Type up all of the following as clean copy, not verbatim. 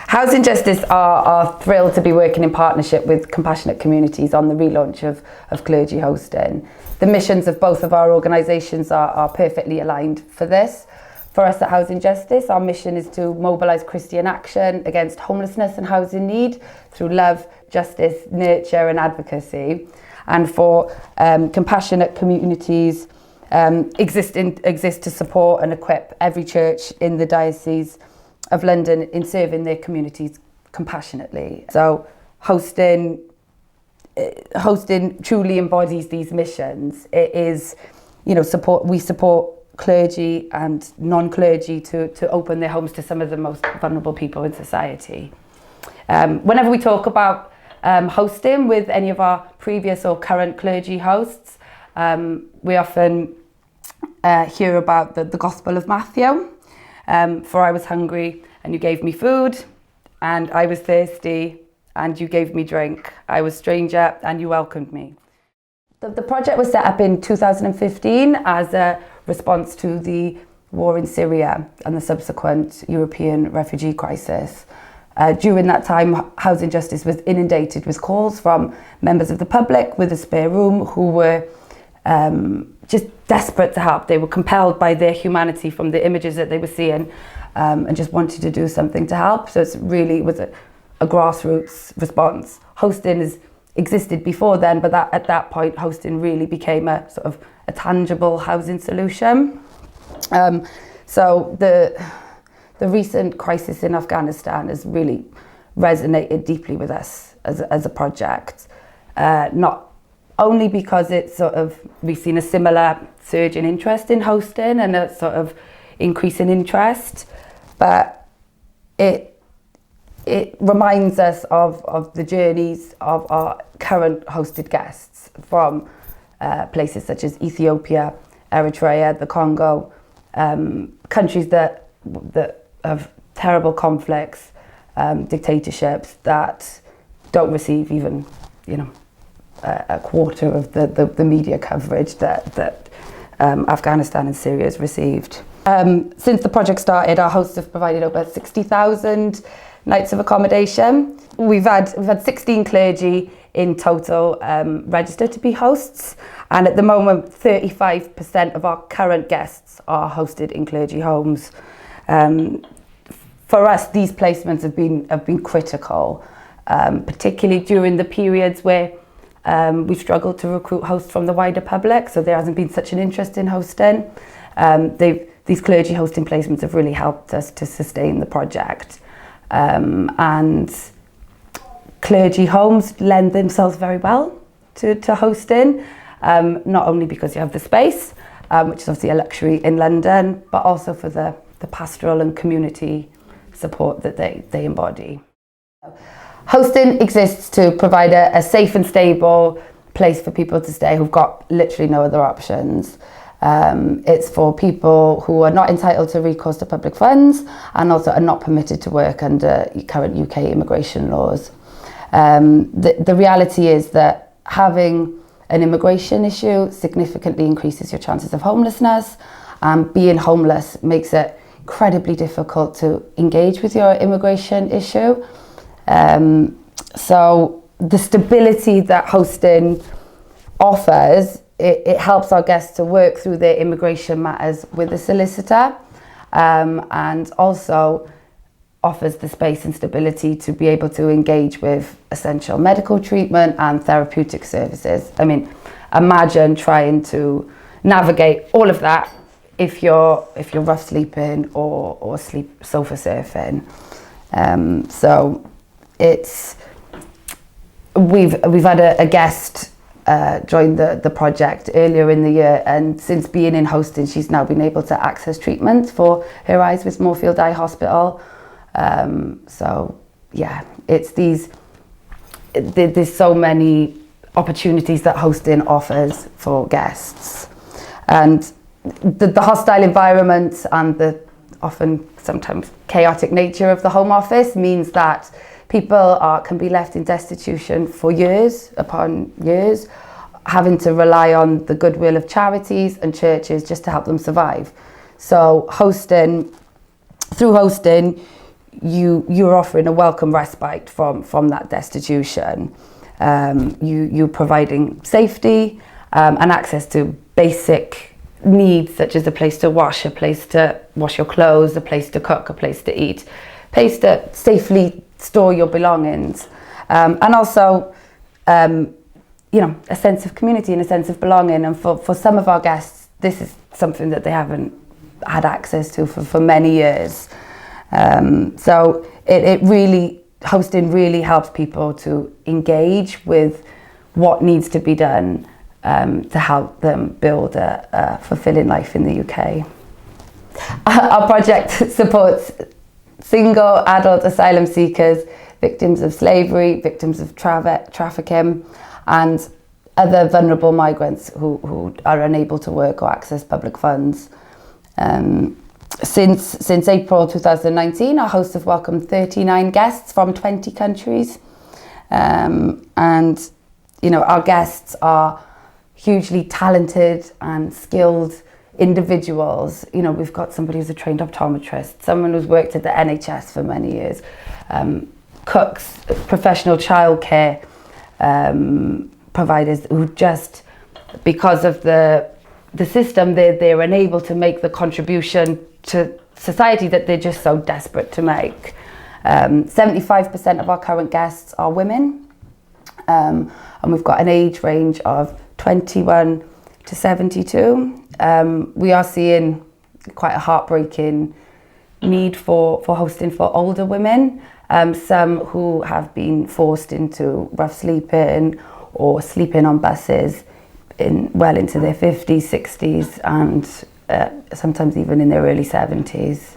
Housing Justice are thrilled to be working in partnership with compassionate communities on the relaunch of Clergy Hosting. The missions of both of our organisations are perfectly aligned for this. For us at Housing Justice, our mission is to mobilise Christian action against homelessness and housing need through love, justice, nurture and advocacy. And for compassionate communities exist to support and equip every church in the Diocese of London in serving their communities compassionately. So hosting truly embodies these missions. It is, we support clergy and non-clergy to open their homes to some of the most vulnerable people in society. Whenever we talk about hosting with any of our previous or current clergy hosts, we often hear about the Gospel of Matthew. For I was hungry and you gave me food, and I was thirsty and you gave me drink. I was stranger and you welcomed me. The project was set up in 2015 as a response to the war in Syria and the subsequent European refugee crisis. During that time, Housing Justice was inundated with calls from members of the public with a spare room who were just desperate to help. They were compelled by their humanity from the images that they were seeing and just wanted to do something to help. So it really was a grassroots response. Hosting has existed before then, but at that point, hosting really became a sort of a tangible housing solution. So the recent crisis in Afghanistan has really resonated deeply with us as a project. Not only because we've seen a similar surge in interest in hosting and a sort of increase in interest, but it reminds us of the journeys of our current hosted guests from places such as Ethiopia, Eritrea, the Congo, countries that have terrible conflicts, dictatorships that don't receive even, a quarter of the media coverage that Afghanistan and Syria has received. Since the project started, our hosts have provided over 60,000 nights of accommodation. We've had 16 clergy in total registered to be hosts, and at the moment 35% of our current guests are hosted in clergy homes. For us, these placements have been critical, particularly during the periods where we've struggled to recruit hosts from the wider public, so there hasn't been such an interest in hosting. These clergy hosting placements have really helped us to sustain the project. And clergy homes lend themselves very well to hosting, not only because you have the space, which is obviously a luxury in London, but also for the pastoral and community support that they embody. Hosting exists to provide a safe and stable place for people to stay who've got literally no other options. It's for people who are not entitled to recourse to public funds and also are not permitted to work under current UK immigration laws. The reality is that having an immigration issue significantly increases your chances of homelessness, and being homeless makes it incredibly difficult to engage with your immigration issue. So the stability that hosting offers, it helps our guests to work through their immigration matters with a solicitor, and also offers the space and stability to be able to engage with essential medical treatment and therapeutic services. I mean, imagine trying to navigate all of that if you're rough sleeping or sleep sofa surfing. So we've had a guest join the project earlier in the year, and since being in hosting, she's now been able to access treatment for her eyes with Moorfield Eye Hospital. So yeah, there's so many opportunities that hosting offers for guests, and the hostile environment and the often sometimes chaotic nature of the Home Office means that people can be left in destitution for years upon years, having to rely on the goodwill of charities and churches just to help them survive. So through hosting, you're offering a welcome respite from that destitution. You're providing safety and access to basic needs such as a place to wash your clothes, a place to cook, a place to eat, a place to safely store your belongings, and also a sense of community and a sense of belonging. And for some of our guests, this is something that they haven't had access to for many years. So it really, hosting really helps people to engage with what needs to be done to help them build a fulfilling life in the UK. Our project supports single adult asylum seekers, victims of slavery, victims of trafficking, and other vulnerable migrants who are unable to work or access public funds. Since April 2019, our hosts have welcomed 39 guests from 20 countries. And, our guests are hugely talented and skilled individuals. We've got somebody who's a trained optometrist, someone who's worked at the NHS for many years, cooks, professional childcare providers who just, because of the system, they're unable to make the contribution to society that they're just so desperate to make. 75% of our current guests are women, and we've got an age range of 21 to 72. We are seeing quite a heartbreaking need for hosting for older women, some who have been forced into rough sleeping or sleeping on buses into their 50s, 60s, and sometimes even in their early 70s.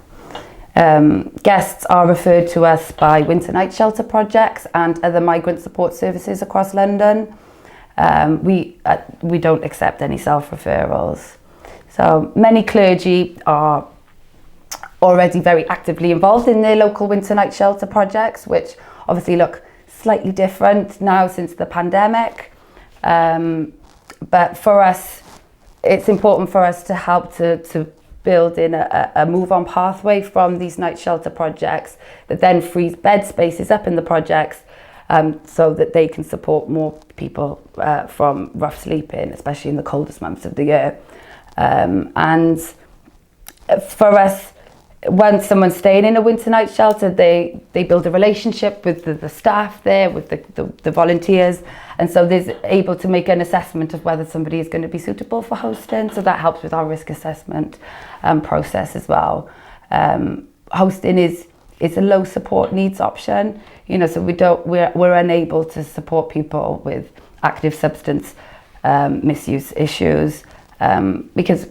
Guests are referred to us by winter night shelter projects and other migrant support services across London. We don't accept any self-referrals. So many clergy are already very actively involved in their local winter night shelter projects, which obviously look slightly different now since the pandemic. But for us, it's important for us to help to build in a move-on pathway from these night shelter projects that then frees bed spaces up in the projects so that they can support more people from rough sleeping, especially in the coldest months of the year. And for us, once someone's staying in a winter night shelter, they build a relationship with the staff there, with the volunteers, and so they're able to make an assessment of whether somebody is going to be suitable for hosting. So that helps with our risk assessment process as well. Hosting is a low support needs option, so we're unable to support people with active substance misuse issues because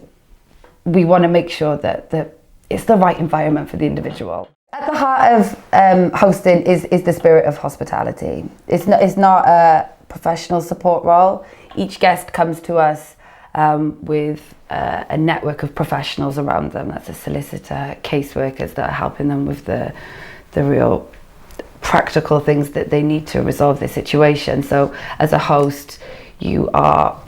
we want to make sure that it's the right environment for the individual. At the heart of hosting is the spirit of hospitality. It's not a professional support role. Each guest comes to us with a network of professionals around them. That's a solicitor, caseworkers that are helping them with the real practical things that they need to resolve their situation. So as a host, you are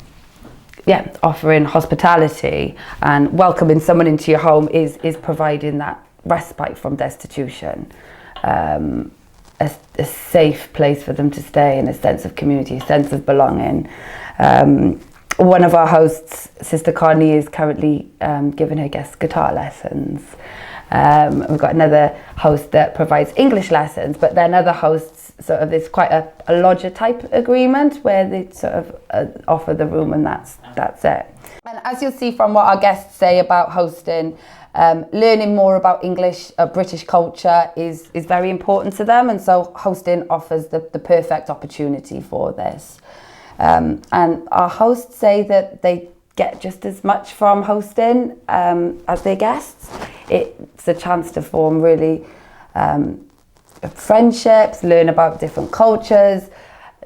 offering hospitality, and welcoming someone into your home is providing that respite from destitution, a safe place for them to stay, and a sense of community, a sense of belonging. One of our hosts, Sister Connie, is currently giving her guests guitar lessons. We've got another host that provides English lessons, but then other hosts there's quite a lodger type agreement where they offer the room, and that's it. And as you'll see from what our guests say about hosting, learning more about English, British culture is very important to them, and so hosting offers the perfect opportunity for this. And our hosts say that they get just as much from hosting as their guests. It's a chance to form really friendships, learn about different cultures,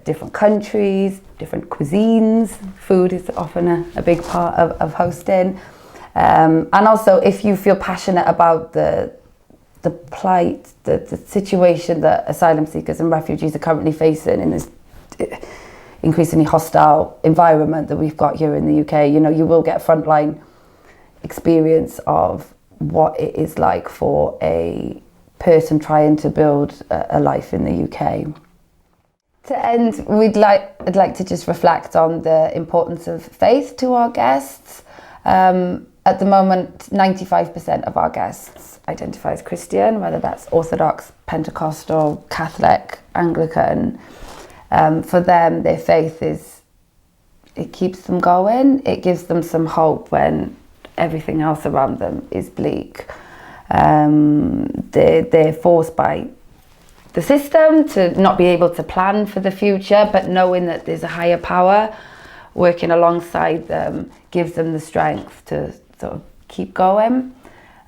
different countries, different cuisines. Food is often a big part of hosting. And also, if you feel passionate about the plight, the situation that asylum seekers and refugees are currently facing in this increasingly hostile environment that we've got here in the UK, you will get a frontline experience of what it is like for a person trying to build a life in the UK. To end, I'd like to just reflect on the importance of faith to our guests. At the moment, 95% of our guests identify as Christian, whether that's Orthodox, Pentecostal, Catholic, Anglican. For them, their faith it keeps them going. It gives them some hope when everything else around them is bleak. They're forced by the system to not be able to plan for the future, but knowing that there's a higher power working alongside them gives them the strength to sort of keep going.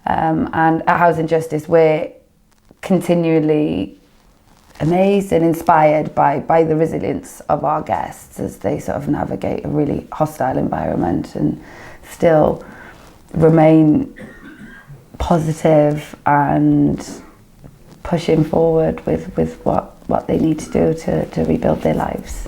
And at Housing Justice, we're continually amazed and inspired by the resilience of our guests as they sort of navigate a really hostile environment and still remain positive and pushing forward with what they need to do to rebuild their lives.